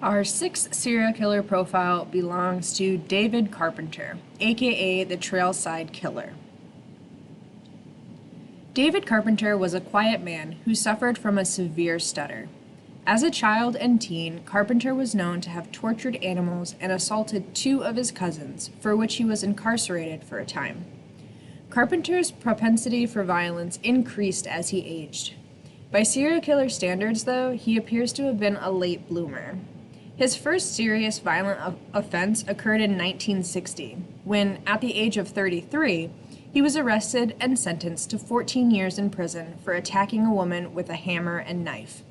Our sixth serial killer profile belongs to David Carpenter, aka the Trailside Killer. David Carpenter was a quiet man who suffered from a severe stutter. As a child and teen, Carpenter was known to have tortured animals and assaulted two of his cousins, for which he was incarcerated for a time. Carpenter's propensity for violence increased as he aged. By serial killer standards, though, he appears to have been a late bloomer. His first serious violent offense occurred in 1960, when, at the age of 33, he was arrested and sentenced to 14 years in prison for attacking a woman with a hammer and knife.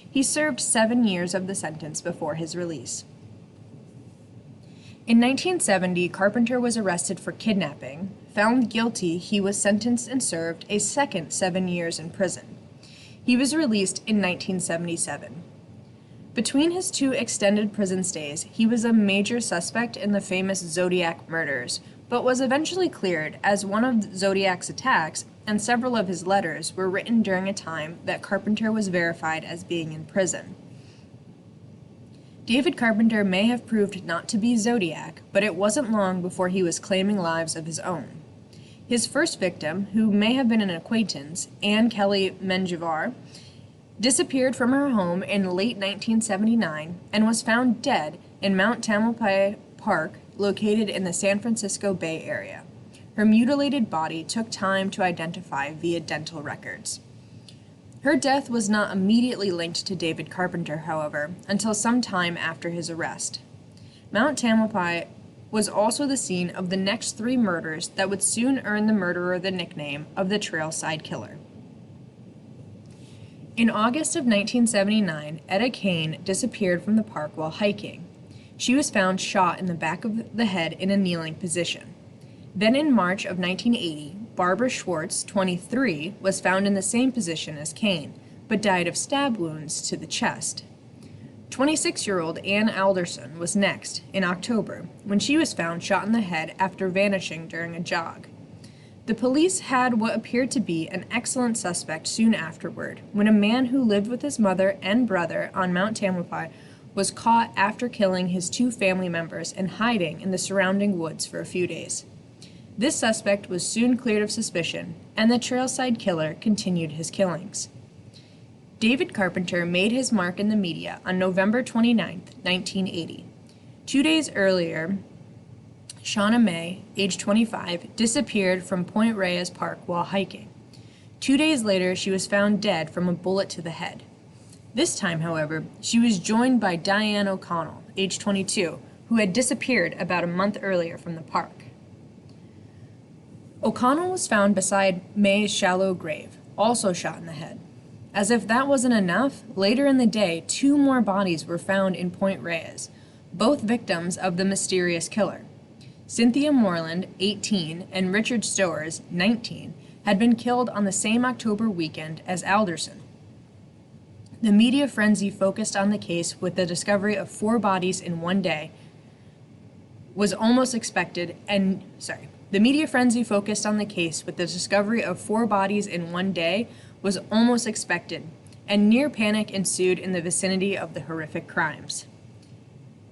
He served 7 years of the sentence before his release. In 1970, Carpenter was arrested for kidnapping. Found guilty, he was sentenced and served a second 7 years in prison. He was released in 1977. Between his two extended prison stays, he was a major suspect in the famous Zodiac murders, but was eventually cleared as one of Zodiac's attacks and several of his letters were written during a time that Carpenter was verified as being in prison. David Carpenter may have proved not to be Zodiac, but it wasn't long before he was claiming lives of his own. His first victim, who may have been an acquaintance, Anne Kelly Menjivar, disappeared from her home in late 1979 and was found dead in Mount Tamalpais Park, located in the San Francisco Bay Area. Her mutilated body took time to identify via dental records. Her death was not immediately linked to David Carpenter, however, until some time after his arrest. Mount Tamalpais was also the scene of the next 3 murders that would soon earn the murderer the nickname of the Trailside Killer. In August of 1979, Etta Kane disappeared from the park while hiking. She was found shot in the back of the head in a kneeling position. Then in March of 1980, Barbara Schwartz, 23, was found in the same position as Kane, but died of stab wounds to the chest. 26-year-old Ann Alderson was next, in October, when she was found shot in the head after vanishing during a jog. The police had what appeared to be an excellent suspect soon afterward, when a man who lived with his mother and brother on Mount Tamalpais was caught after killing his 2 family members and hiding in the surrounding woods for a few days. This suspect was soon cleared of suspicion, and the Trailside Killer continued his killings. David Carpenter made his mark in the media on November 29, 1980. 2 days earlier, Shauna May, age 25, disappeared from Point Reyes Park while hiking. 2 days later, she was found dead from a bullet to the head. This time, however, she was joined by Diane O'Connell, age 22, who had disappeared about a month earlier from the park. O'Connell was found beside May's shallow grave, also shot in the head. As if that wasn't enough, later in the day, 2 more bodies were found in Point Reyes, both victims of the mysterious killer. Cynthia Moreland, 18, and Richard Stowers, 19, had been killed on the same October weekend as Alderson. The media frenzy focused on the case with the discovery of 4 bodies in one day was almost expected and, The media frenzy focused on the case with the discovery of 4 bodies in one day was almost expected, and near panic ensued in the vicinity of the horrific crimes.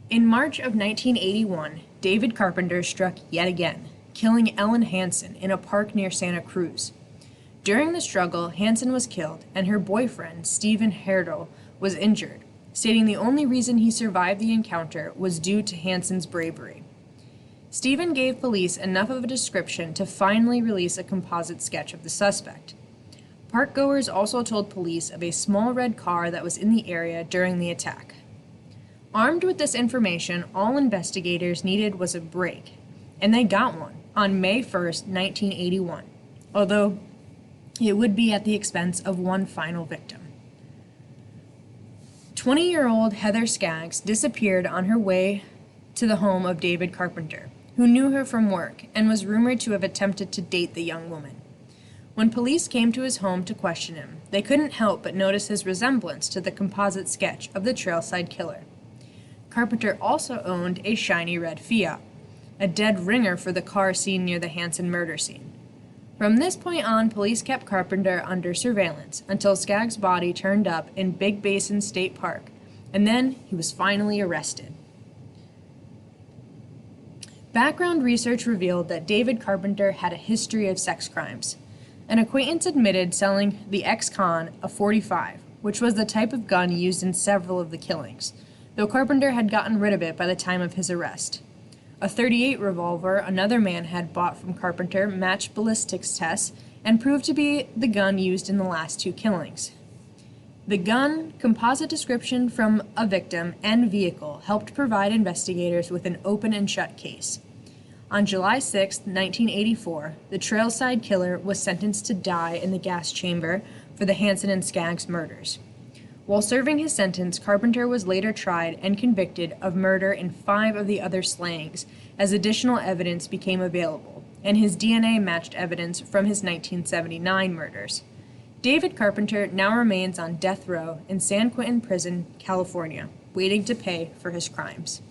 In March of 1981, David Carpenter struck yet again, killing Ellen Hansen in a park near Santa Cruz. During the struggle, Hansen was killed, and her boyfriend, Stephen Herdel, was injured, stating the only reason he survived the encounter was due to Hansen's bravery. Stephen gave police enough of a description to finally release a composite sketch of the suspect. Parkgoers also told police of a small red car that was in the area during the attack. Armed with this information, all investigators needed was a break, and they got one on May 1st, 1981, although it would be at the expense of one final victim. 20-year-old Heather Skaggs disappeared on her way to the home of David Carpenter, who knew her from work and was rumored to have attempted to date the young woman. When police came to his home to question him, they couldn't help but notice his resemblance to the composite sketch of the Trailside Killer. Carpenter also owned a shiny red Fiat, a dead ringer for the car seen near the Hansen murder scene. From this point on, police kept Carpenter under surveillance until Skaggs' body turned up in Big Basin State Park, And then he was finally arrested. Background research revealed that David Carpenter had a history of sex crimes. An acquaintance admitted selling the ex-con a .45, which was the type of gun used in several of the killings, though Carpenter had gotten rid of it by the time of his arrest. A .38 revolver another man had bought from Carpenter matched ballistics tests and proved to be the gun used in the last 2 killings. The gun, composite description from a victim, and vehicle helped provide investigators with an open and shut case. On July 6, 1984, the Trailside Killer was sentenced to die in the gas chamber for the Hanson and Skaggs murders. While serving his sentence, Carpenter was later tried and convicted of murder in 5 of the other slayings as additional evidence became available, and his DNA matched evidence from his 1979 murders. David Carpenter now remains on death row in San Quentin Prison, California, waiting to pay for his crimes.